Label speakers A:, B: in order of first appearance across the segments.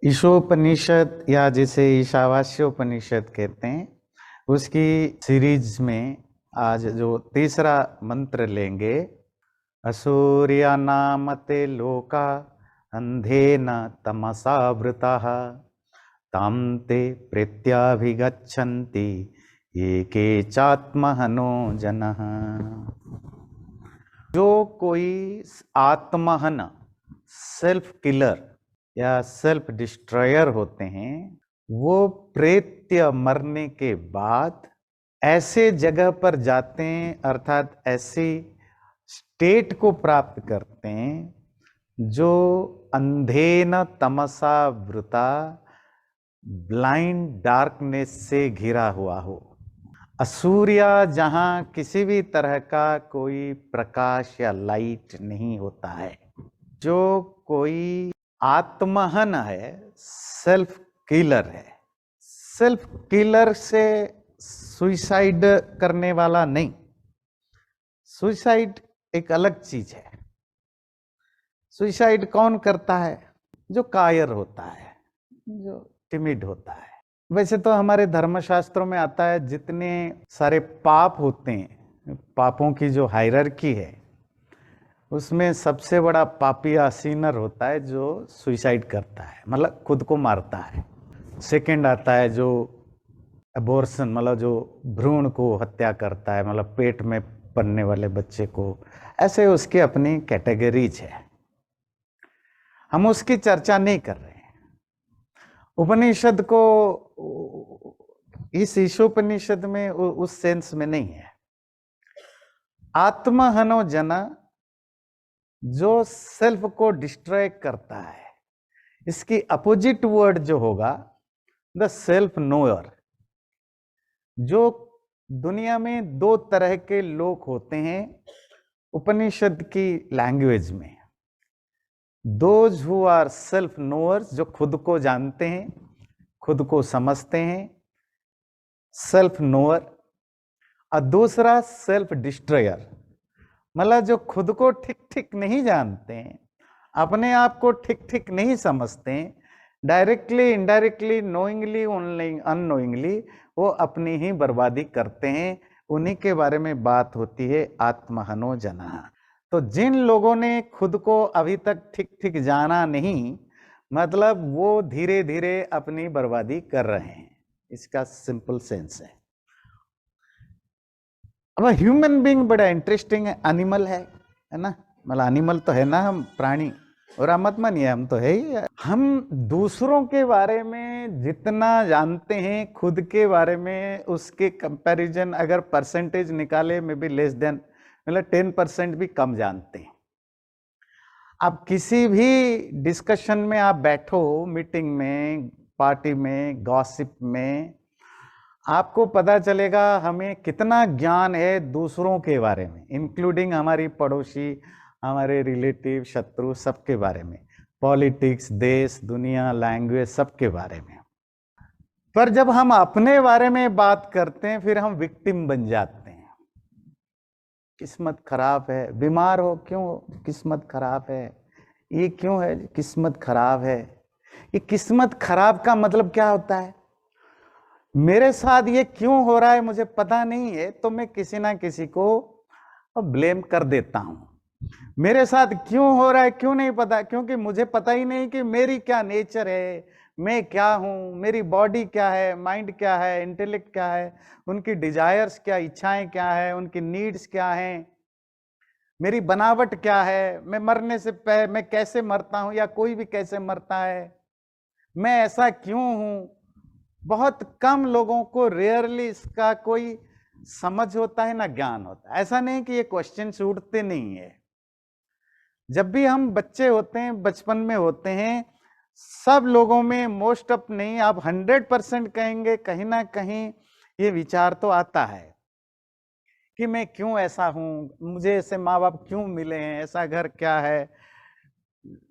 A: ईशोपनिषद या जिसे ईशावास्योपनिषद कहते हैं, उसकी सीरीज में आज जो तीसरा मंत्र लेंगे, असूर्या नामते लोका अंधेन तमसावृताः तां ते प्रेत्याभिगच्छन्ति ये चात्महनो जनः। जो कोई आत्महन सेल्फ किलर या सेल्फ डिस्ट्रॉयर होते हैं, वो प्रेत्य मरने के बाद ऐसे जगह पर जाते हैं, अर्थात ऐसी स्टेट को प्राप्त करते हैं जो अंधेन तमसा वृता, ब्लाइंड डार्कनेस से घिरा हुआ हो। असूर्या जहां किसी भी तरह का कोई प्रकाश या लाइट नहीं होता है। जो कोई आत्महन है, सेल्फ किलर है। सेल्फ किलर से सुइसाइड करने वाला नहीं, सुइसाइड एक अलग चीज है। सुइसाइड कौन करता है? जो कायर होता है, जो टिमिड होता है। वैसे तो हमारे धर्मशास्त्रों में आता है, जितने सारे पाप होते हैं, पापों की जो हायरार्की है, उसमें सबसे बड़ा पापिया सिनर होता है जो सुइसाइड करता है, मतलब खुद को मारता है। सेकंड आता है जो अबॉर्शन, मतलब जो भ्रूण को हत्या करता है, मतलब पेट में पलने वाले बच्चे को। ऐसे उसकी अपनी कैटेगरीज है, हम उसकी चर्चा नहीं कर रहे हैं। उपनिषद को इस ईशोपनिषद में उस सेंस में नहीं है। आत्महनो जना, जो सेल्फ को डिस्ट्रॉय करता है, इसकी अपोजिट वर्ड जो होगा द सेल्फ नोअर। जो दुनिया में दो तरह के लोग होते हैं उपनिषद की लैंग्वेज में। Those who are self knowers, जो खुद को जानते हैं, खुद को समझते हैं, सेल्फ नोअर। और दूसरा सेल्फ डिस्ट्रॉयर, मतलब जो खुद को ठीक ठीक नहीं जानते हैं, अपने आप को ठीक ठीक नहीं समझते हैं, डायरेक्टली इनडायरेक्टली नोइंगली अननोइंगली वो अपनी ही बर्बादी करते हैं। उन्हीं के बारे में बात होती है आत्महनो जना। तो जिन लोगों ने खुद को अभी तक ठीक ठीक जाना नहीं, मतलब वो धीरे धीरे अपनी बर्बादी कर रहे हैं। इसका सिंपल सेंस है। अब ह्यूमन बीइंग बड़ा इंटरेस्टिंग एनिमल है ना। मतलब एनिमल तो है ना, हम प्राणी, और आप मत मानिए, हम तो है ही। हम दूसरों के बारे में जितना जानते हैं, खुद के बारे में उसके कंपैरिजन अगर परसेंटेज निकाले, में भी लेस देन, मतलब 10% भी कम जानते हैं। आप किसी भी डिस्कशन में आप बैठो, मीटिंग में, पार्टी में, गॉसिप में, आपको पता चलेगा हमें कितना ज्ञान है दूसरों के बारे में, इंक्लूडिंग हमारी पड़ोसी, हमारे रिलेटिव, शत्रु, सबके बारे में, पॉलिटिक्स, देश, दुनिया, लैंग्वेज, सबके बारे में। पर जब हम अपने बारे में बात करते हैं, फिर हम विक्टिम बन जाते हैं। किस्मत खराब है, बीमार हो क्यों, किस्मत खराब है, ये क्यों है, किस्मत खराब है। ये किस्मत खराब का मतलब क्या होता है? मेरे साथ ये क्यों हो रहा है मुझे पता नहीं है, तो मैं किसी ना किसी को ब्लेम कर देता हूं। मेरे साथ क्यों हो रहा है क्यों नहीं पता, क्योंकि मुझे पता ही नहीं कि मेरी क्या नेचर है, मैं क्या हूं, मेरी बॉडी क्या है, माइंड क्या है, इंटेलेक्ट क्या है, उनकी डिजायर्स क्या, इच्छाएं क्या है, उनकी नीड्स क्या हैं, मेरी बनावट क्या है, मैं मरने से पहले मैं कैसे मरता हूं, या कोई भी कैसे मरता है, मैं ऐसा क्यों हूं। बहुत कम लोगों को, रेयरली इसका कोई समझ होता है ना ज्ञान होता है। ऐसा नहीं कि ये क्वेश्चन उठते नहीं है। जब भी हम बच्चे होते हैं, बचपन में होते हैं, सब लोगों में, मोस्ट ऑफ नहीं, आप 100% कहेंगे, कहीं ना कहीं ये विचार तो आता है कि मैं क्यों ऐसा हूं, मुझे ऐसे माँ बाप क्यों मिले हैं, ऐसा घर क्या है,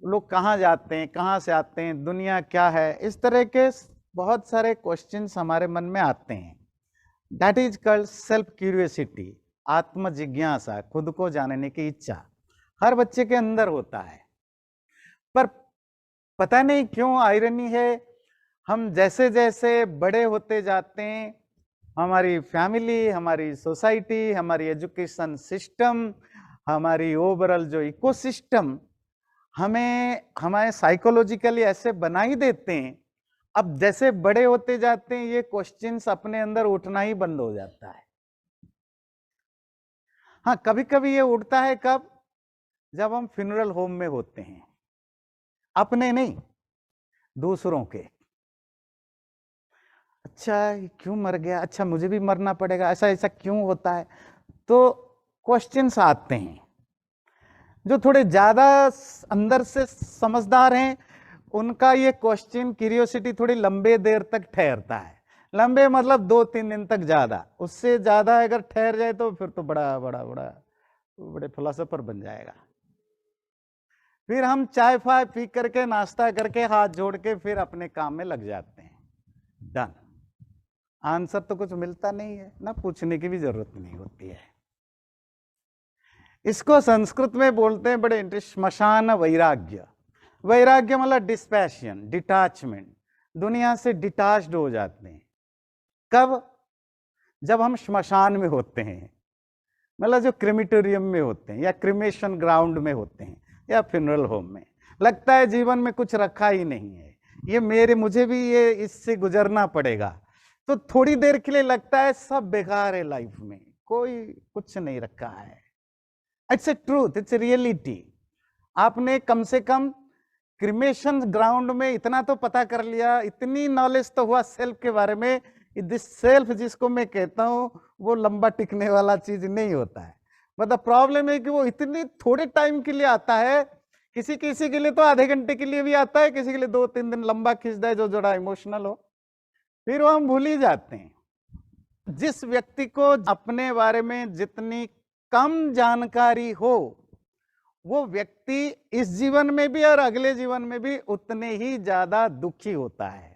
A: लोग कहाँ जाते हैं, कहाँ से आते हैं, दुनिया क्या है। इस तरह के बहुत सारे क्वेश्चंस हमारे मन में आते हैं। That is called self curiosity, आत्म जिज्ञासा, खुद को जानने की इच्छा हर बच्चे के अंदर होता है। पर पता नहीं क्यों आयरनी है, हम जैसे जैसे बड़े होते जाते हैं, हमारी फैमिली, हमारी सोसाइटी, हमारी एजुकेशन सिस्टम, हमारी ओवरऑल जो इकोसिस्टम हमें हमारे साइकोलॉजिकली ऐसे बना ही देते हैं। अब जैसे बड़े होते जाते हैं, ये क्वेश्चंस अपने अंदर उठना ही बंद हो जाता है। हाँ, कभी कभी ये उठता है, कब? जब हम फ्यूनरल होम में होते हैं, अपने नहीं, दूसरों के। अच्छा, ये क्यों मर गया? अच्छा, मुझे भी मरना पड़ेगा, ऐसा ऐसा क्यों होता है? तो क्वेश्चंस आते हैं। जो थोड़े ज्यादा अंदर से समझदार हैं, उनका ये क्वेश्चन, क्यूरियोसिटी थोड़ी लंबे देर तक ठहरता है। लंबे मतलब 2-3 दिन तक, ज्यादा, उससे ज्यादा अगर ठहर जाए तो फिर तो बड़े फिलोसोफर बन जाएगा। फिर हम चाय फाय पी करके, नाश्ता करके, हाथ जोड़ के फिर अपने काम में लग जाते हैं। डन। आंसर तो कुछ मिलता नहीं है ना, पूछने की भी जरूरत नहीं होती है। इसको संस्कृत में बोलते हैं, बड़े इंटरेस्ट, श्मशान वैराग्य। वैराग्य मतलब डिस्पैशन, डिटैचमेंट, दुनिया से डिटैच्ड हो जाते हैं। कब? जब हम श्मशान में होते हैं, मतलब जो क्रिमिटोरियम में होते हैं, या क्रिमेशन ग्राउंड में होते हैं, या फ्यूनरल होम में। लगता है जीवन में कुछ रखा ही नहीं है, ये मुझे भी ये इससे गुजरना पड़ेगा। तो थोड़ी देर के लिए लगता है सब बेकार है, लाइफ में कोई कुछ नहीं रखा है। It's a truth, it's a reality. आपने कम से कम क्रिमेशन ग्राउंड में इतना तो पता कर लिया, इतनी नॉलेज तो हुआ सेल्फ के बारे में। दिस सेल्फ जिसको मैं कहता हूं, वो लंबा टिकने वाला चीज नहीं होता है। मतलब प्रॉब्लम है कि वो इतनी थोड़े टाइम के लिए आता है, किसी किसी के लिए तो आधे घंटे के लिए भी आता है, किसी के लिए 2-3 दिन लंबा खींचता है, जो जरा इमोशनल हो, फिर वो हम भूल ही जाते हैं। जिस व्यक्ति को अपने बारे में जितनी कम जानकारी हो, वो व्यक्ति इस जीवन में भी और अगले जीवन में भी उतने ही ज्यादा दुखी होता है।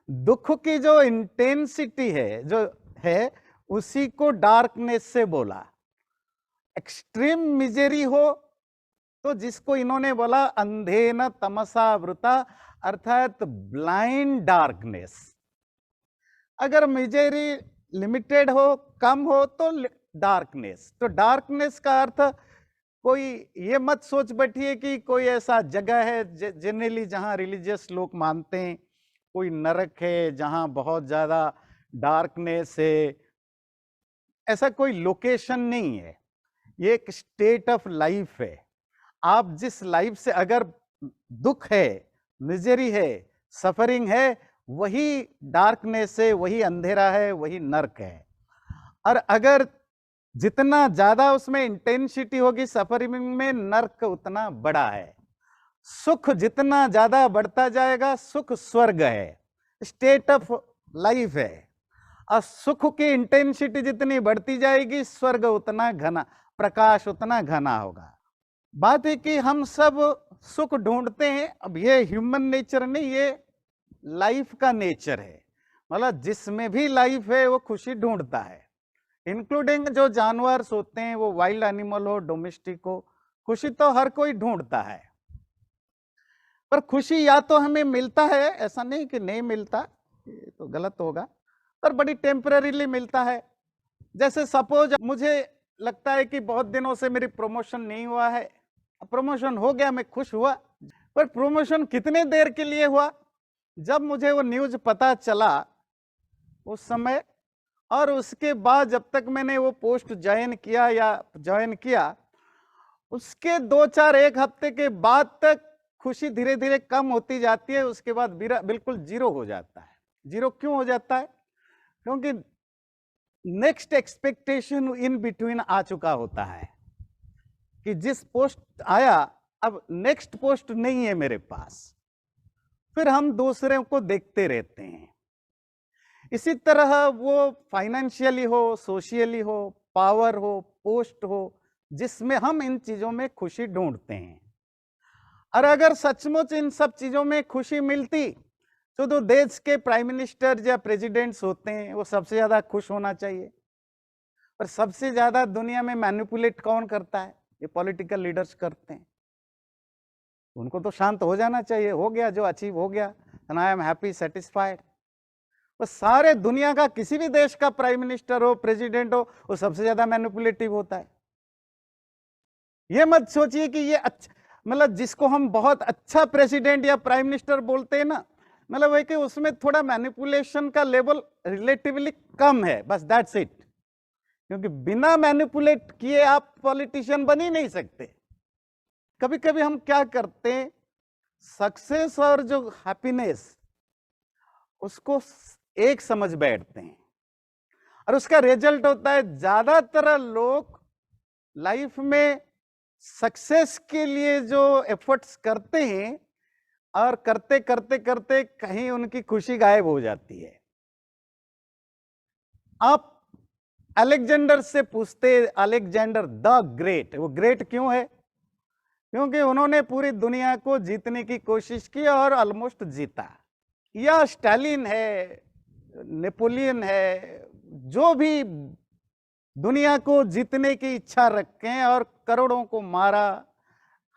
A: दुख की जो इंटेंसिटी है, जो है, उसी को डार्कनेस से बोला। एक्सट्रीम मिजरी हो तो जिसको इन्होंने बोला अंधेन तमसा वृता, अर्थात ब्लाइंड डार्कनेस। अगर मिजरी लिमिटेड हो, कम हो, तो डार्कनेस। तो डार्कनेस का अर्थ, कोई ये मत सोच बैठिए कि कोई ऐसा जगह है जनरली जहां रिलीजियस लोग मानते हैं कोई नरक है, जहां बहुत ज्यादा डार्कनेस है। ऐसा कोई लोकेशन नहीं है, ये एक स्टेट ऑफ लाइफ है। आप जिस लाइफ से, अगर दुख है, मिजरी है, सफरिंग है, वही डार्कनेस है, वही अंधेरा है, वही नर्क है। और अगर जितना ज्यादा उसमें इंटेंसिटी होगी सफरिंग में, नर्क उतना बड़ा है। सुख जितना ज्यादा बढ़ता जाएगा, सुख स्वर्ग है, स्टेट ऑफ लाइफ है। और सुख की इंटेंसिटी जितनी बढ़ती जाएगी, स्वर्ग उतना घना, प्रकाश उतना घना होगा। बात है कि हम सब सुख ढूंढते हैं। अब ये ह्यूमन नेचर नहीं, ये लाइफ का नेचर है। मतलब जिसमें भी लाइफ है वो खुशी ढूंढता है, इंक्लूडिंग जो जानवर होते हैं, वो वाइल्ड एनिमल हो, डोमेस्टिक हो, खुशी तो हर कोई ढूंढता है। पर खुशी या तो हमें मिलता है, ऐसा नहीं कि नहीं मिलता, ये तो गलत होगा, पर बड़ी टेम्पररीली मिलता है। जैसे सपोज मुझे लगता है कि बहुत दिनों से मेरी प्रमोशन नहीं हुआ है, प्रमोशन हो गया, मैं खुश हुआ। पर प्रमोशन कितने देर के लिए हुआ? जब मुझे वो न्यूज पता चला उस समय, और उसके बाद जब तक मैंने वो पोस्ट ज्वाइन किया, उसके 2-4-1 हफ्ते के बाद तक खुशी धीरे धीरे कम होती जाती है। उसके बाद बिल्कुल जीरो हो जाता है। जीरो क्यों हो जाता है? क्योंकि नेक्स्ट एक्सपेक्टेशन इन बिटवीन आ चुका होता है कि जिस पोस्ट आया, अब नेक्स्ट पोस्ट नहीं है मेरे पास। फिर हम दूसरे को देखते रहते हैं। इसी तरह वो फाइनेंशियली हो, सोशियली हो, पावर हो, पोस्ट हो, जिसमें हम इन चीजों में खुशी ढूंढते हैं। और अगर सचमुच इन सब चीजों में खुशी मिलती, तो जो देश के प्राइम मिनिस्टर या प्रेसिडेंट्स होते हैं, वो सबसे ज्यादा खुश होना चाहिए। पर सबसे ज्यादा दुनिया में मैनिपुलेट कौन करता है? ये पॉलिटिकल लीडर्स करते हैं। उनको तो शांत हो जाना चाहिए, हो गया जो अचीव हो गया, and I am happy satisfied. वो सारे दुनिया का किसी भी देश का प्राइम मिनिस्टर हो, प्रेसिडेंट हो, वो सबसे ज्यादा मैनिपुलेटिव होता है। ये मत सोचिए कि ये अच्छा, मतलब जिसको हम बहुत अच्छा प्रेसिडेंट या प्राइम मिनिस्टर बोलते हैं ना, मतलब वही कि उसमें थोड़ा मैनिपुलेशन का लेवल रिलेटिवली कम है, बस दैट्स इट। क्योंकि बिना मैनिपुलेट किए आप पॉलिटिशियन बन ही नहीं सकते। कभी कभी हम क्या करते हैं, सक्सेस और जो हैप्पीनेस उसको एक समझ बैठते हैं, और उसका रिजल्ट होता है ज्यादातर लोग लाइफ में सक्सेस के लिए जो एफर्ट्स करते हैं, और करते करते करते कहीं उनकी खुशी गायब हो जाती है। आप अलेक्जेंडर से पूछते, अलेक्जेंडर द ग्रेट, वो ग्रेट क्यों है? क्योंकि उन्होंने पूरी दुनिया को जीतने की कोशिश की और ऑलमोस्ट जीता। या स्टालिन है, नेपोलियन है, जो भी दुनिया को जीतने की इच्छा रखें और करोड़ों को मारा,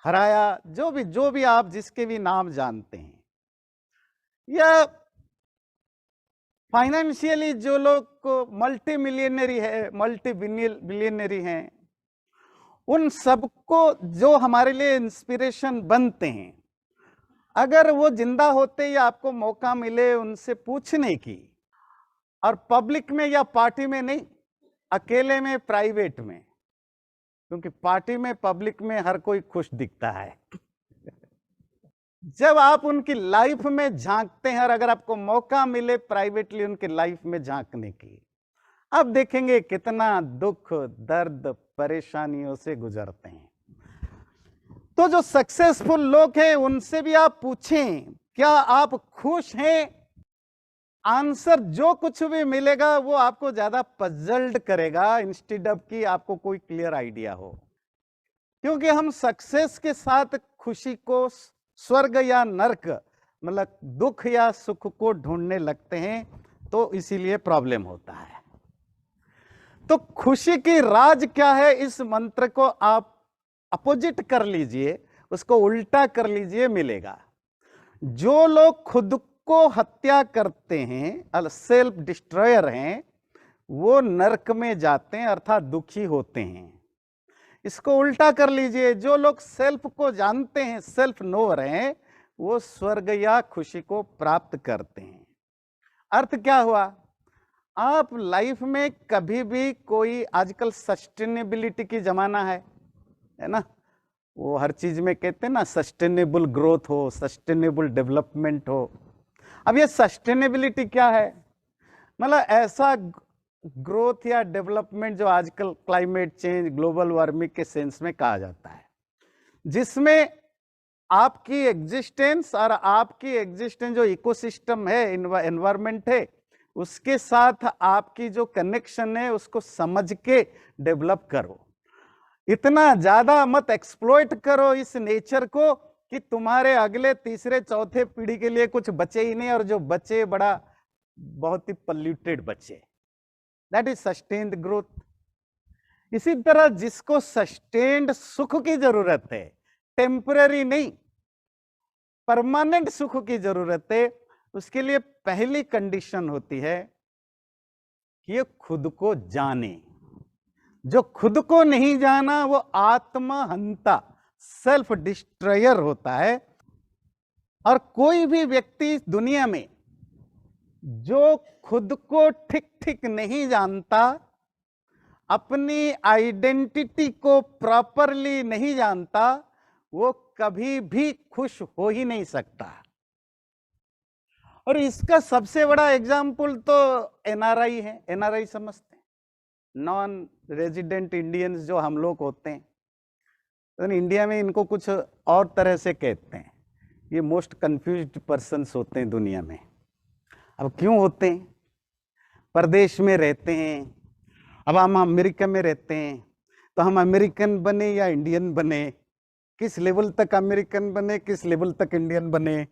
A: हराया, जो भी आप जिसके भी नाम जानते हैं, या फाइनेंशियली जो लोग मल्टी मिलियनरी है, मल्टी बिलियनरी हैं, उन सबको जो हमारे लिए इंस्पिरेशन बनते हैं, अगर वो जिंदा होते या आपको मौका मिले उनसे पूछने की, और पब्लिक में या पार्टी में नहीं, अकेले में, प्राइवेट में, क्योंकि पार्टी में पब्लिक में हर कोई खुश दिखता है। जब आप उनकी लाइफ में झांकते हैं, और अगर आपको मौका मिले प्राइवेटली उनकी लाइफ में झांकने की, आप देखेंगे कितना दुख, दर्द, परेशानियों से गुजरते हैं। तो जो सक्सेसफुल लोग हैं उनसे भी आप पूछें, क्या आप खुश हैं? आंसर जो कुछ भी मिलेगा वो आपको ज्यादा पजल्ड करेगा, इंस्टेड ऑफ कि आपको कोई क्लियर आइडिया हो। क्योंकि हम सक्सेस के साथ खुशी को, स्वर्ग या नर्क, मतलब दुख या सुख को ढूंढने लगते हैं, तो इसीलिए प्रॉब्लम होता है। तो खुशी की राज क्या है, इस मंत्र को आप अपोजिट कर लीजिए, उसको उल्टा कर लीजिए, मिलेगा। जो लोग खुद को हत्या करते हैं, सेल्फ डिस्ट्रॉयर हैं, वो नरक में जाते हैं, अर्थात दुखी होते हैं। इसको उल्टा कर लीजिए, जो लोग सेल्फ को जानते हैं, सेल्फ नोअर हैं, वो स्वर्ग या खुशी को प्राप्त करते हैं। अर्थ क्या हुआ? आप लाइफ में कभी भी कोई, आजकल सस्टेनेबिलिटी की जमाना है ना, वो हर चीज में कहते हैं ना, सस्टेनेबल ग्रोथ हो, सस्टेनेबल डेवलपमेंट हो। अब ये सस्टेनेबिलिटी क्या है? मतलब ऐसा ग्रोथ या डेवलपमेंट जो आजकल क्लाइमेट चेंज, ग्लोबल वार्मिंग के सेंस में कहा जाता है, जिसमें आपकी एग्जिस्टेंस और आपकी एग्जिस्टेंस जो इकोसिस्टम है, एनवायरमेंट है, उसके साथ आपकी जो कनेक्शन है उसको समझ के डेवलप करो। इतना ज्यादा मत एक्सप्लॉइट करो इस नेचर को कि तुम्हारे अगले तीसरे चौथे पीढ़ी के लिए कुछ बचे ही नहीं, और जो बचे बड़ा बहुत ही पॉल्यूटेड बचे। That is sustained growth. इसी तरह जिसको सस्टेन्ड सुख की जरूरत है, टेम्पररी नहीं, परमानेंट सुख की जरूरत है, उसके लिए पहली कंडीशन होती है कि ये खुद को जाने। जो खुद को नहीं जाना वो आत्महंता, सेल्फ डिस्ट्रॉयर होता है। और कोई भी व्यक्ति दुनिया में जो खुद को ठीक ठीक नहीं जानता, अपनी आइडेंटिटी को प्रॉपरली नहीं जानता, वो कभी भी खुश हो ही नहीं सकता। और इसका सबसे बड़ा एग्जाम्पल तो एनआरआई है। एनआरआई समझते हैं? नॉन रेजिडेंट इंडियंस जो हम लोग होते हैं, तो इंडिया में इनको कुछ और तरह से कहते हैं। ये मोस्ट कंफ्यूज्ड पर्सन्स होते हैं दुनिया में। अब क्यों होते हैं? परदेश में रहते हैं। अब हम अमेरिका में रहते हैं, तो हम अमेरिकन बने या इंडियन बने? किस लेवल तक अमेरिकन बने, किस लेवल तक इंडियन बने?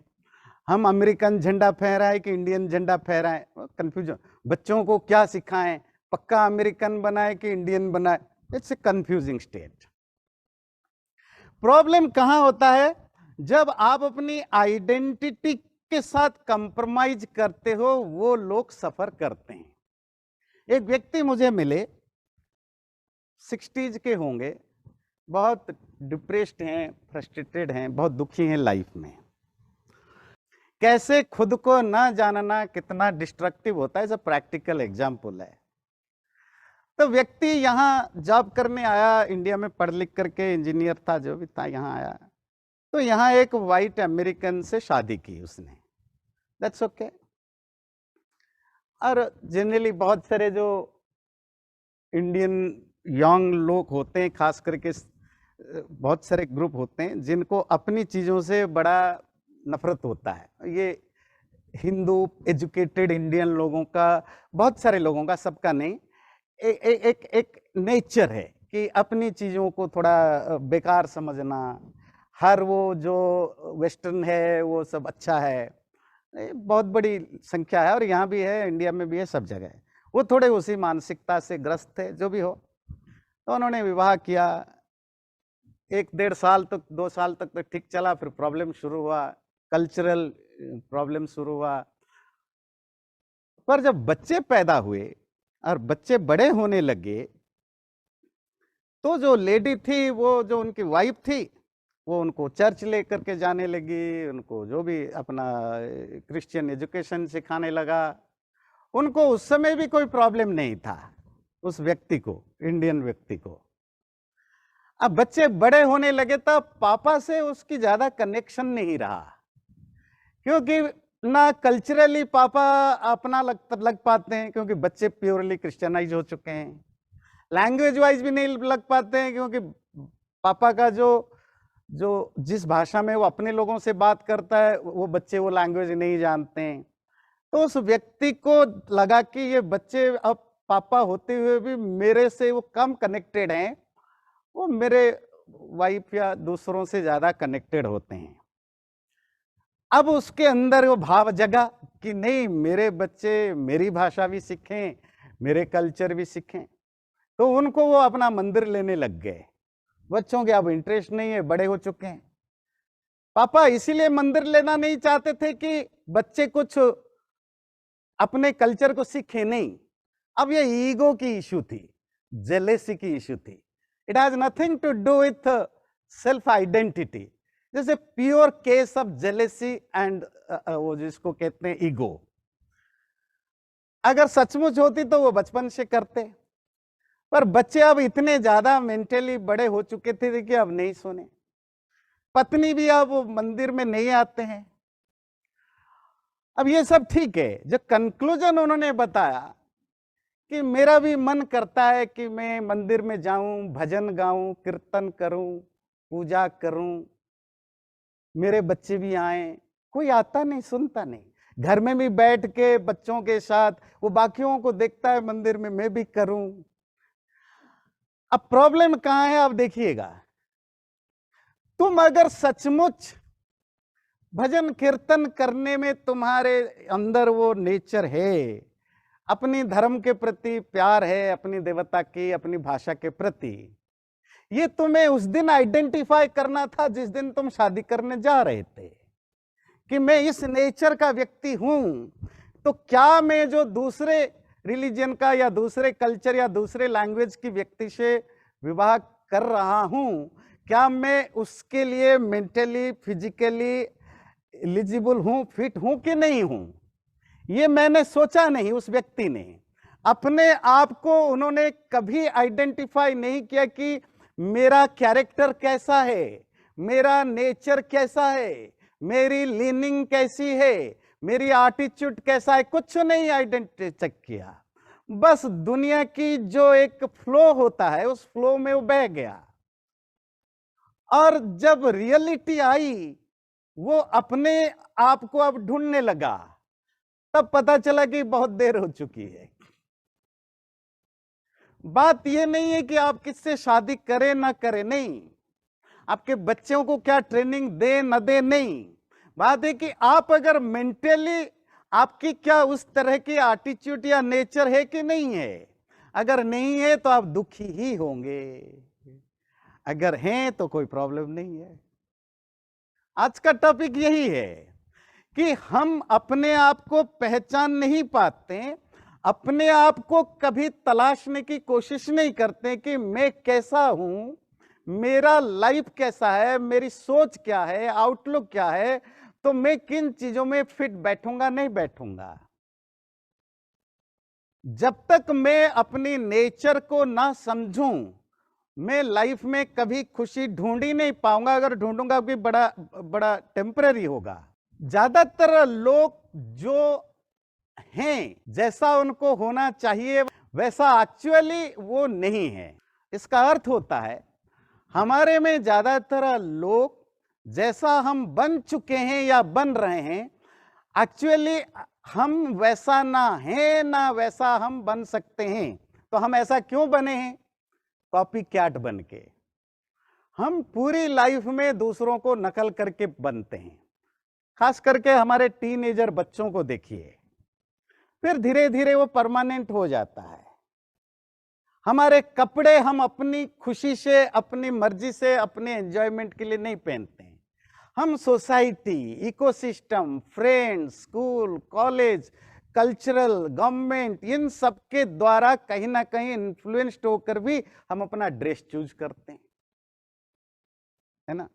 A: हम अमेरिकन झंडा फहराए कि इंडियन झंडा फहराए? कंफ्यूजन। बच्चों को क्या सिखाएं, पक्का अमेरिकन बनाए कि इंडियन बनाए? It's a confusing state. Problem कहां होता है? जब आप अपनी आइडेंटिटी के साथ कंप्रोमाइज करते हो, वो लोग सफर करते हैं। एक व्यक्ति मुझे मिले, 60s के होंगे, बहुत डिप्रेस्ड हैं, फ्रस्ट्रेटेड हैं, बहुत दुखी हैं लाइफ में। कैसे खुद को ना जानना कितना डिस्ट्रक्टिव होता है, सब प्रैक्टिकल एग्जाम्पल है। तो व्यक्ति यहाँ जॉब करने आया, इंडिया में पढ़ लिख करके इंजीनियर था, जो भी था, यहाँ आया। तो यहाँ एक वाइट अमेरिकन से शादी की उसने, दैट्स ओके। और जनरली बहुत सारे जो इंडियन यंग लोग होते हैं, खास करके बहुत सारे ग्रुप होते हैं जिनको अपनी चीज़ों से बड़ा नफरत होता है। ये हिंदू एजुकेटेड इंडियन लोगों का, बहुत सारे लोगों का, सबका नहीं, एक नेचर है कि अपनी चीज़ों को थोड़ा बेकार समझना, हर वो जो वेस्टर्न है वो सब अच्छा है। बहुत बड़ी संख्या है, और यहाँ भी है, इंडिया में भी है, सब जगह है। वो थोड़े उसी मानसिकता से ग्रस्त थे, जो भी हो। तो उन्होंने विवाह किया, 1-1.5 साल तक, 2 साल तक तो ठीक चला, फिर प्रॉब्लम शुरू हुआ, कल्चरल प्रॉब्लम शुरू हुआ। पर जब बच्चे पैदा हुए और बच्चे बड़े होने लगे, तो जो लेडी थी, वो जो उनकी वाइफ थी, वो उनको चर्च लेकर के जाने लगी, उनको जो भी अपना क्रिश्चियन एजुकेशन सिखाने लगा। उनको उस समय भी कोई प्रॉब्लम नहीं था, उस व्यक्ति को, इंडियन व्यक्ति को। अब बच्चे बड़े होने लगे तब पापा से उसकी ज्यादा कनेक्शन नहीं रहा, क्योंकि ना कल्चरली पापा अपना लग पाते हैं, क्योंकि बच्चे प्योरली क्रिश्चियनाइज हो चुके हैं। लैंग्वेज वाइज भी नहीं लग पाते हैं, क्योंकि पापा का जो जिस भाषा में वो अपने लोगों से बात करता है, वो बच्चे वो लैंग्वेज नहीं जानते हैं। तो उस व्यक्ति को लगा कि ये बच्चे अब पापा होते हुए भी मेरे से वो कम कनेक्टेड हैं, वो मेरे वाइफ या दूसरों से ज्यादा कनेक्टेड होते हैं। अब उसके अंदर वो भाव जगा कि नहीं, मेरे बच्चे मेरी भाषा भी सीखें, मेरे कल्चर भी सीखें। तो उनको वो अपना मंदिर लेने लग गए। बच्चों के अब इंटरेस्ट नहीं है, बड़े हो चुके हैं। पापा इसीलिए मंदिर लेना नहीं चाहते थे कि बच्चे कुछ अपने कल्चर को सीखे नहीं। अब ये ईगो की इशू थी, जेलेसी की इशू थी। It has nothing to do with self identity. जैसे pure case of jealousy and वो जिसको कहते हैं ईगो। अगर सचमुच होती तो वो बचपन से करते, पर बच्चे अब इतने ज्यादा मेंटली बड़े हो चुके थे कि अब नहीं सुने। पत्नी भी अब मंदिर में नहीं आते हैं। अब ये सब ठीक है। जो कंक्लूजन उन्होंने बताया कि मेरा भी मन करता है कि मैं मंदिर में जाऊं, भजन गाऊं, कीर्तन करूं, पूजा करूं, मेरे बच्चे भी आए। कोई आता नहीं, सुनता नहीं। घर में भी बैठ के बच्चों के साथ वो बाकियों को देखता है मंदिर में, मैं भी करूं। अब प्रॉब्लम कहां है, आप देखिएगा। तुम अगर सचमुच भजन कीर्तन करने में तुम्हारे अंदर वो नेचर है, अपनी धर्म के प्रति प्यार है, अपनी देवता की, अपनी भाषा के प्रति, ये तुम्हें उस दिन आइडेंटिफाई करना था जिस दिन तुम शादी करने जा रहे थे, कि मैं इस नेचर का व्यक्ति हूं। तो क्या मैं जो दूसरे रिलीजन का या दूसरे कल्चर या दूसरे लैंग्वेज की व्यक्ति से विवाह कर रहा हूं, क्या मैं उसके लिए मेंटली, फिजिकली एलिजिबल हूं, फिट हूं कि नहीं हूं? ये मैंने सोचा नहीं। उस व्यक्ति ने अपने आप को, उन्होंने कभी आइडेंटिफाई नहीं किया कि मेरा कैरेक्टर कैसा है, मेरा नेचर कैसा है, मेरी लीनिंग कैसी है, मेरी एटीट्यूड कैसा है, कुछ नहीं आइडेंटिफाई चेक किया। बस दुनिया की जो एक फ्लो होता है, उस फ्लो में वो बह गया। और जब रियलिटी आई, वो अपने आप को अब ढूंढने लगा, तब पता चला कि बहुत देर हो चुकी है। बात यह नहीं है कि आप किससे शादी करें ना करें, नहीं, आपके बच्चों को क्या ट्रेनिंग दे न दे, नहीं। बात है कि आप अगर मेंटली आपकी क्या उस तरह की एटीट्यूड या नेचर है कि नहीं है। अगर नहीं है तो आप दुखी ही होंगे, अगर हैं तो कोई प्रॉब्लम नहीं है। आज का टॉपिक यही है कि हम अपने आप को पहचान नहीं पाते, अपने आप को कभी तलाशने की कोशिश नहीं करते कि मैं कैसा हूं, मेरा लाइफ कैसा है, मेरी सोच क्या है, आउटलुक क्या है, तो मैं किन चीजों में फिट बैठूंगा नहीं बैठूंगा। जब तक मैं अपनी नेचर को ना समझूं, मैं लाइफ में कभी खुशी ढूंढ ही नहीं पाऊंगा। अगर ढूंढूंगा भी बड़ा बड़ा टेम्पररी होगा। ज्यादातर लोग जो हैं, जैसा उनको होना चाहिए वैसा एक्चुअली वो नहीं है। इसका अर्थ होता है हमारे में ज्यादातर लोग जैसा हम बन चुके हैं या बन रहे हैं, एक्चुअली हम वैसा ना है ना वैसा हम बन सकते हैं। तो हम ऐसा क्यों बने हैं? कॉपी कैट बन के। हम पूरी लाइफ में दूसरों को नकल करके बनते हैं। खास करके हमारे टीनेजर बच्चों को देखिए, फिर धीरे धीरे वो परमानेंट हो जाता है। हमारे कपड़े हम अपनी खुशी से, अपनी मर्जी से, अपने एंजॉयमेंट के लिए नहीं पहनते हैं। हम society, ecosystem, friends, school, college, cultural, government, इन सब के द्वारा कहीं ना कहीं इन्फ्लुएंस्ड होकर भी हम अपना ड्रेस चूज करते हैं, है ना।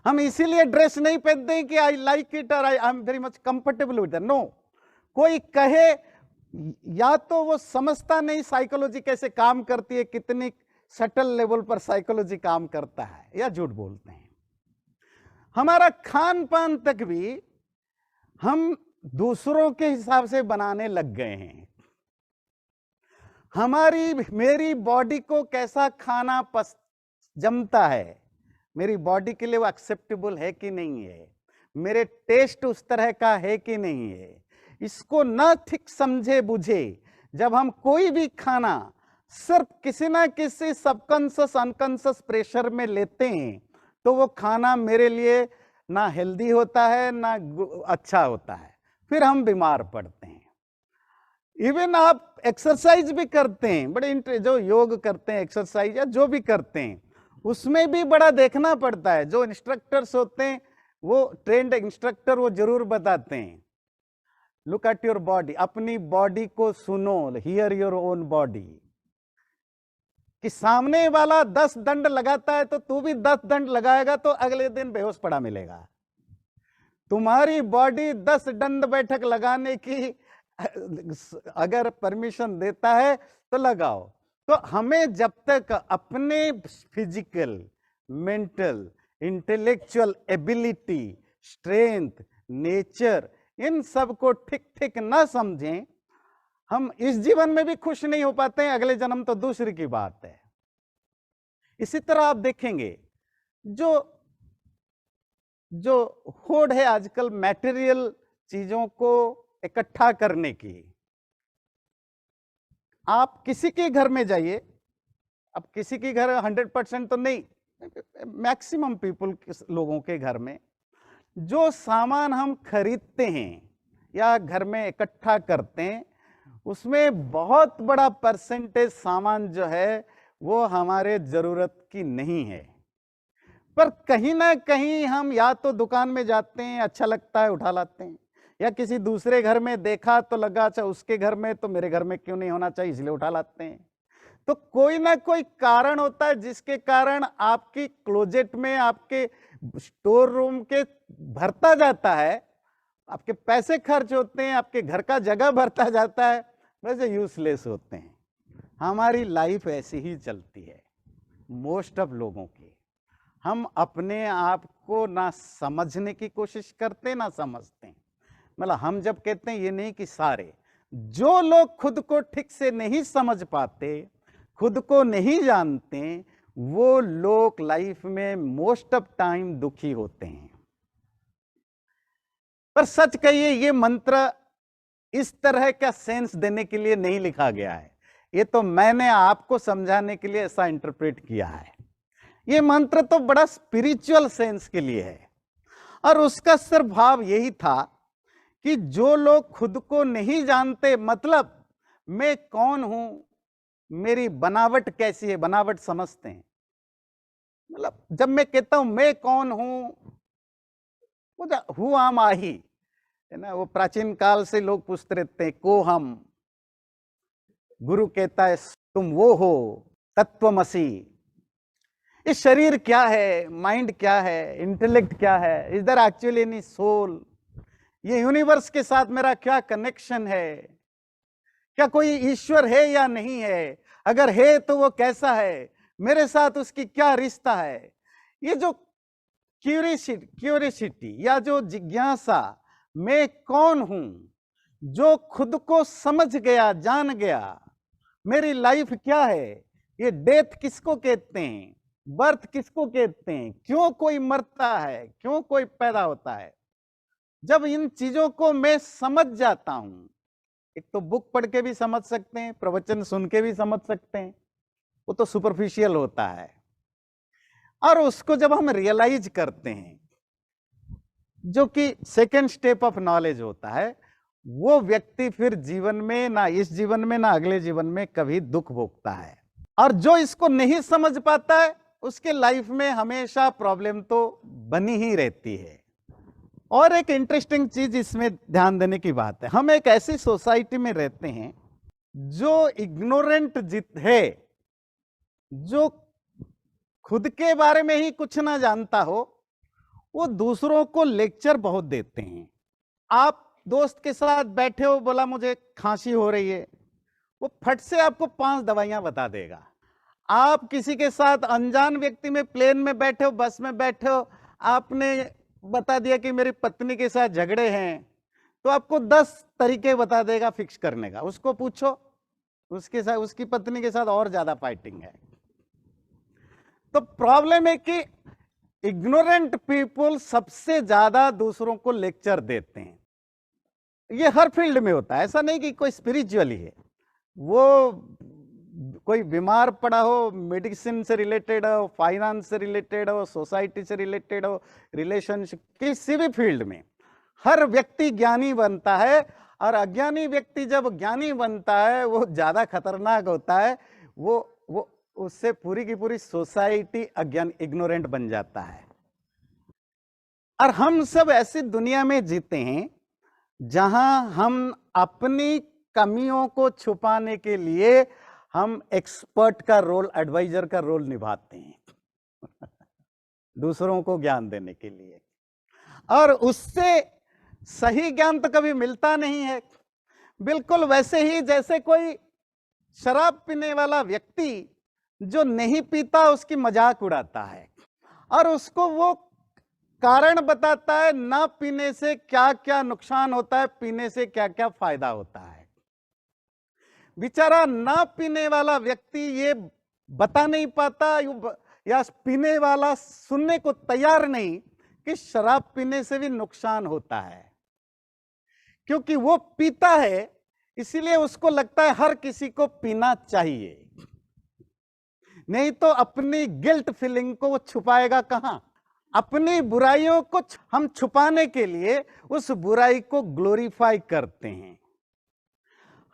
A: हम इसीलिए ड्रेस नहीं पहनते हैं कि आई लाइक इट और I am very much comfortable with it. No, कोई कहे, या तो वो समझता नहीं साइकोलॉजी कैसे काम करती है, कितनी सटल लेवल पर साइकोलॉजी काम करता है, या झूठ बोलते हैं। हमारा खान पान तक भी हम दूसरों के हिसाब से बनाने लग गए हैं। मेरी बॉडी को कैसा खाना जमता है, मेरी बॉडी के लिए वो एक्सेप्टेबल है कि नहीं है, मेरे टेस्ट उस तरह का है कि नहीं है, इसको ना ठीक समझे बुझे जब हम कोई भी खाना सिर्फ किसी ना किसी सबकॉन्शियस अनकॉन्शियस प्रेशर में लेते हैं, तो वो खाना मेरे लिए ना हेल्दी होता है ना अच्छा होता है। फिर हम बीमार पड़ते हैं। इवन आप एक्सरसाइज भी करते हैं, बड़े जो योग करते हैं, एक्सरसाइज या जो भी करते हैं, उसमें भी बड़ा देखना पड़ता है। जो इंस्ट्रक्टर्स होते हैं, वो ट्रेंड इंस्ट्रक्टर वो जरूर बताते हैं, लुक एट योर बॉडी, अपनी बॉडी को सुनो, हियर योर ओन बॉडी। कि सामने वाला 10 दंड लगाता है तो तू भी 10 दंड लगाएगा तो अगले दिन बेहोश पड़ा मिलेगा। तुम्हारी बॉडी 10 दंड बैठक लगाने की अगर परमिशन देता है तो लगाओ। तो हमें जब तक अपने physical, mental, intellectual ability, strength, nature, इन सब को ठीक ठीक ना समझें, हम इस जीवन में भी खुश नहीं हो पाते हैं, अगले जन्म तो दूसरी की बात है। इसी तरह आप देखेंगे जो होड़ है आजकल मटेरियल चीजों को इकट्ठा करने की। आप किसी के घर में जाइए, अब किसी के घर 100% तो नहीं, मैक्सिमम पीपल लोगों के घर में जो सामान हम खरीदते हैं या घर में इकट्ठा करते हैं, उसमें बहुत बड़ा परसेंटेज सामान जो है वो हमारे जरूरत की नहीं है। पर कहीं ना कहीं हम या तो दुकान में जाते हैं, अच्छा लगता है उठा लाते हैं, या किसी दूसरे घर में देखा तो लगा अच्छा उसके घर में तो मेरे घर में क्यों नहीं होना चाहिए, इसलिए उठा लाते हैं। तो कोई ना कोई कारण होता है जिसके कारण आपकी क्लोजेट में, आपके स्टोर रूम के भरता जाता है, आपके पैसे खर्च होते हैं, आपके घर का जगह भरता जाता है, वैसे यूजलेस होते हैं। हमारी लाइफ ऐसी ही चलती है मोस्ट ऑफ लोगों की। हम अपने आप को ना समझने की कोशिश करते ना समझते। मतलब हम जब कहते हैं, ये नहीं कि सारे, जो लोग खुद को ठीक से नहीं समझ पाते, खुद को नहीं जानते, वो लोग लाइफ में मोस्ट ऑफ टाइम दुखी होते हैं। पर सच कहिए, ये मंत्र इस तरह का सेंस देने के लिए नहीं लिखा गया है, ये तो मैंने आपको समझाने के लिए ऐसा इंटरप्रेट किया है। ये मंत्र तो बड़ा स्पिरिचुअल सेंस के लिए है, और उसका सिर्फ भाव यही था कि जो लोग खुद को नहीं जानते, मतलब मैं कौन हूं, मेरी बनावट कैसी है, बनावट समझते हैं। मतलब जब मैं कहता हूं मैं कौन हूं, वो हु आम आही है ना, वो प्राचीन काल से लोग पूछते रहते हैं को हम। गुरु कहता है तुम वो हो तत्वमसी। ये शरीर क्या है, माइंड क्या है, इंटेलेक्ट क्या है, is there actually any soul? ये यूनिवर्स के साथ मेरा क्या कनेक्शन है? क्या कोई ईश्वर है या नहीं है? अगर है तो वो कैसा है? मेरे साथ उसकी क्या रिश्ता है? ये जो क्यूरियोसिटी या जो जिज्ञासा, मैं कौन हूं, जो खुद को समझ गया, जान गया, मेरी लाइफ क्या है, ये डेथ किसको कहते हैं, बर्थ किसको कहते हैं, क्यों कोई मरता है, क्यों कोई पैदा होता है, जब इन चीजों को मैं समझ जाता हूं, एक तो बुक पढ़ के भी समझ सकते हैं, प्रवचन सुन के भी समझ सकते हैं, वो तो सुपरफिशियल होता है। और उसको जब हम रियलाइज करते हैं, जो कि सेकेंड स्टेप ऑफ नॉलेज होता है, वो व्यक्ति फिर जीवन में, ना इस जीवन में ना अगले जीवन में कभी दुख भोगता है। और जो इसको नहीं समझ पाता है, उसके लाइफ में हमेशा प्रॉब्लम तो बनी ही रहती है। और एक इंटरेस्टिंग चीज इसमें ध्यान देने की बात है, हम एक ऐसी सोसाइटी में रहते हैं जो इग्नोरेंट जित है, जो खुद के बारे में ही कुछ ना जानता हो, वो दूसरों को लेक्चर बहुत देते हैं। आप दोस्त के साथ बैठे हो, बोला मुझे खांसी हो रही है, वो फट से आपको 5 दवाइयां बता देगा। आप किसी के साथ अनजान व्यक्ति में प्लेन में बैठे हो, बस में बैठे हो, आपने बता दिया कि मेरी पत्नी के साथ झगड़े हैं, तो आपको 10 तरीके बता देगा फिक्स करने का। उसको पूछो, उसके साथ, उसकी पत्नी के साथ और ज्यादा फाइटिंग है। तो प्रॉब्लम है कि इग्नोरेंट पीपल सबसे ज्यादा दूसरों को लेक्चर देते हैं। ये हर फील्ड में होता है, ऐसा नहीं कि कोई स्पिरिचुअली है, वो कोई बीमार पड़ा हो, मेडिसिन से रिलेटेड हो, फाइनेंस से रिलेटेड हो, सोसाइटी से रिलेटेड हो, रिलेशनशिप, किसी भी फील्ड में हर व्यक्ति ज्ञानी बनता है। और अज्ञानी व्यक्ति जब ज्ञानी बनता है, वो ज्यादा खतरनाक होता है। वो उससे पूरी की पूरी सोसाइटी अज्ञान, इग्नोरेंट बन जाता है। और हम सब ऐसी दुनिया में जीते हैं जहां हम अपनी कमियों को छुपाने के लिए हम एक्सपर्ट का रोल, एडवाइजर का रोल निभाते हैं दूसरों को ज्ञान देने के लिए। और उससे सही ज्ञान तो कभी मिलता नहीं है। बिल्कुल वैसे ही जैसे कोई शराब पीने वाला व्यक्ति जो नहीं पीता, उसकी मजाक उड़ाता है और उसको वो कारण बताता है ना पीने से क्या क्या नुकसान होता है, पीने से क्या क्या फायदा होता है। बेचारा ना पीने वाला व्यक्ति ये बता नहीं पाता, या पीने वाला सुनने को तैयार नहीं कि शराब पीने से भी नुकसान होता है। क्योंकि वो पीता है, इसीलिए उसको लगता है हर किसी को पीना चाहिए, नहीं तो अपनी गिल्ट फीलिंग को वो छुपाएगा कहां। अपनी बुराइयों को हम छुपाने के लिए उस बुराई को ग्लोरीफाई करते हैं।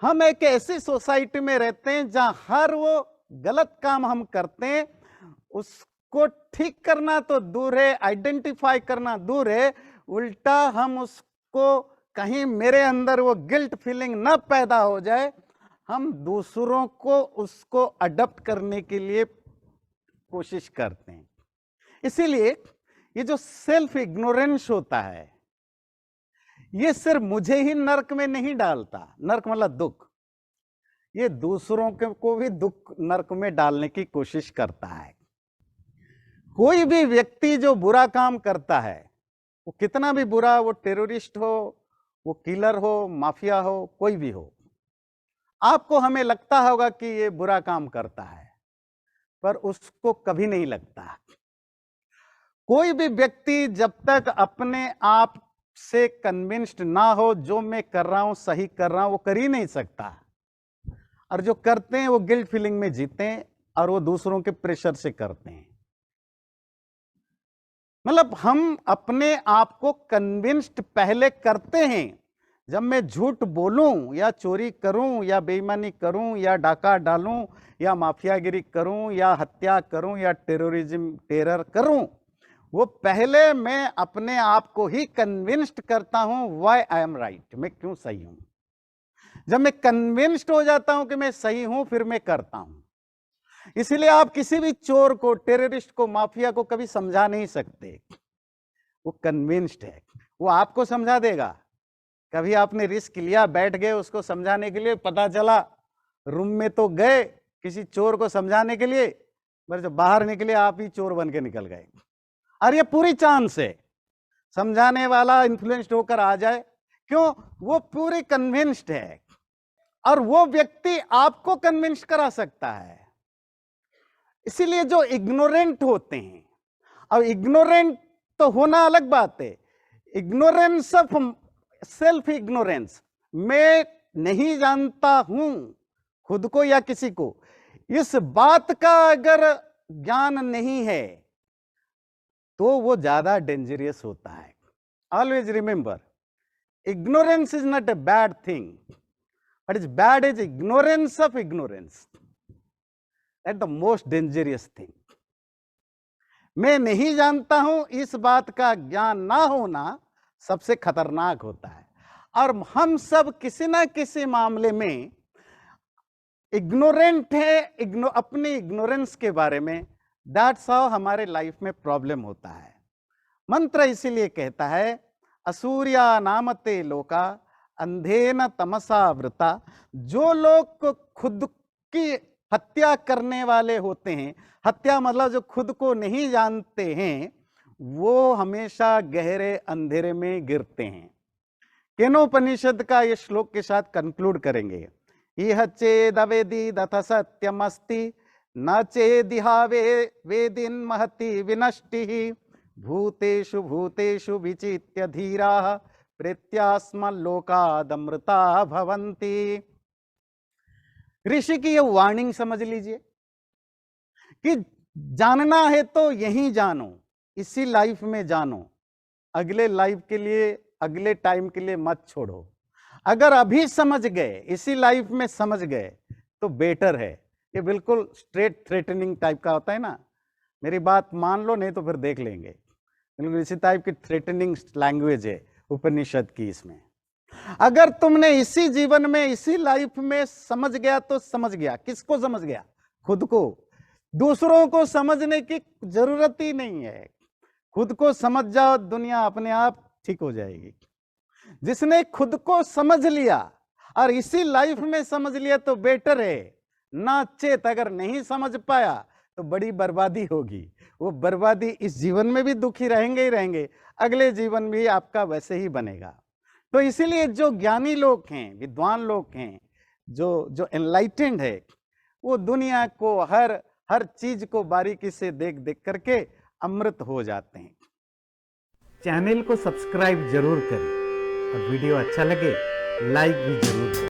A: हम एक ऐसी सोसाइटी में रहते हैं जहां हर वो गलत काम हम करते हैं, उसको ठीक करना तो दूर है, आइडेंटिफाई करना दूर है, उल्टा हम उसको कहीं मेरे अंदर वो गिल्ट फीलिंग ना पैदा हो जाए, हम दूसरों को उसको अडॉप्ट करने के लिए कोशिश करते हैं। इसीलिए ये जो सेल्फ इग्नोरेंस होता है, ये सिर्फ मुझे ही नर्क में नहीं डालता, नर्क मतलब दुख, ये दूसरों को भी दुख नर्क में डालने की कोशिश करता है। कोई भी व्यक्ति जो बुरा काम करता है, वो कितना भी बुरा, वो टेररिस्ट हो, वो किलर हो, माफिया हो, कोई भी हो, आपको हमें लगता होगा कि ये बुरा काम करता है, पर उसको कभी नहीं लगता। कोई भी व्यक्ति जब तक अपने आप से कन्विंस्ड ना हो जो मैं कर रहा हूं सही कर रहा हूं, वो कर ही नहीं सकता। और जो करते हैं वो गिल्ट फीलिंग में जीते हैं और वो दूसरों के प्रेशर से करते हैं। मतलब हम अपने आप को कन्विंस्ड पहले करते हैं। जब मैं झूठ बोलूं या चोरी करूं या बेईमानी करूं या डाका डालूं या माफियागिरी करूं या हत्या करूं या टेररिज्म, टेरर करूं, वो पहले मैं अपने आप को ही कन्विंस्ड करता हूं व्हाई आई एम राइट, मैं क्यों सही हूं। जब मैं कन्विंस्ड हो जाता हूं कि मैं सही हूं, फिर मैं करता हूं। इसीलिए आप किसी भी चोर को, टेररिस्ट को, माफिया को कभी समझा नहीं सकते। वो कन्विंस्ड है, वो आपको समझा देगा। कभी आपने रिस्क लिया, बैठ गए उसको समझाने के लिए, पता चला रूम में तो गए किसी चोर को समझाने के लिए, पर जब बाहर निकले आप ही चोर बन के निकल गए। और ये पूरी चांस है समझाने वाला इन्फ्लुएंस्ड होकर आ जाए, क्यों? वो पूरी कन्विंस्ड है, और वो व्यक्ति आपको कन्विंस करा सकता है। इसीलिए जो इग्नोरेंट होते हैं, अब इग्नोरेंट तो होना अलग बात है, इग्नोरेंस ऑफ सेल्फ इग्नोरेंस, मैं नहीं जानता हूं खुद को या किसी को, इस बात का अगर ज्ञान नहीं है तो वो ज्यादा डेंजरियस होता है। Always remember, ignorance is not a bad thing, what is bad is ignorance of ignorance. That's the most dangerous thing. मैं नहीं जानता हूं, इस बात का ज्ञान ना होना सबसे खतरनाक होता है। और हम सब किसी ना किसी मामले में इग्नोरेंट है, अपने इग्नोरेंस के बारे में। दैट्स हाउ हमारे लाइफ में प्रॉब्लम होता है। मंत्र इसीलिए कहता है, असूर्या नामते लोका अंधेन तमसा वृता। जो लोग खुद की हत्या करने वाले होते हैं, हत्या मतलब जो खुद को नहीं जानते हैं, वो हमेशा गहरे अंधेरे में गिरते हैं। केनोपनिषद का ये श्लोक के साथ कंक्लूड करेंगे। इह चेदवेदी दथ सत्यमस्ति न चेदिहा वेदिन महति विनष्टि भूतेषु भूतेषु विचित्य धीराः प्रेत्यास्मल्लोकादमृता भवन्ति। ऋषि की ये वार्निंग समझ लीजिए कि जानना है तो यही जानो, इसी लाइफ में जानो, अगले लाइफ के लिए, अगले टाइम के लिए मत छोड़ो। अगर अभी समझ गए, इसी लाइफ में समझ गए तो बेटर है। ये बिल्कुल स्ट्रेट थ्रेटनिंग टाइप का होता है ना, मेरी बात मान लो नहीं तो फिर देख लेंगे, बिल्कुल इसी टाइप की थ्रेटनिंग लैंग्वेज है उपनिषद की। इसमें अगर तुमने इसी जीवन में, इसी लाइफ में समझ गया तो समझ गया। किसको समझ गया? खुद को। दूसरों को समझने की जरूरत ही नहीं है, खुद को समझ जाओ, दुनिया अपने आप ठीक हो जाएगी। जिसने खुद को समझ लिया और इसी लाइफ में समझ लिया तो बेटर है। ना चेत अगर नहीं समझ पाया तो बड़ी बर्बादी होगी। वो बर्बादी इस जीवन में भी दुखी रहेंगे ही रहेंगे, अगले जीवन भी आपका वैसे ही बनेगा। तो इसीलिए जो ज्ञानी लोग हैं, विद्वान लोग हैं, जो एनलाइटेंड है, वो दुनिया को, हर चीज को बारीकी से देख देख करके अमृत हो जाते हैं। चैनल को सब्सक्राइब जरूर करें और वीडियो अच्छा लगे लाइक भी जरूर करें।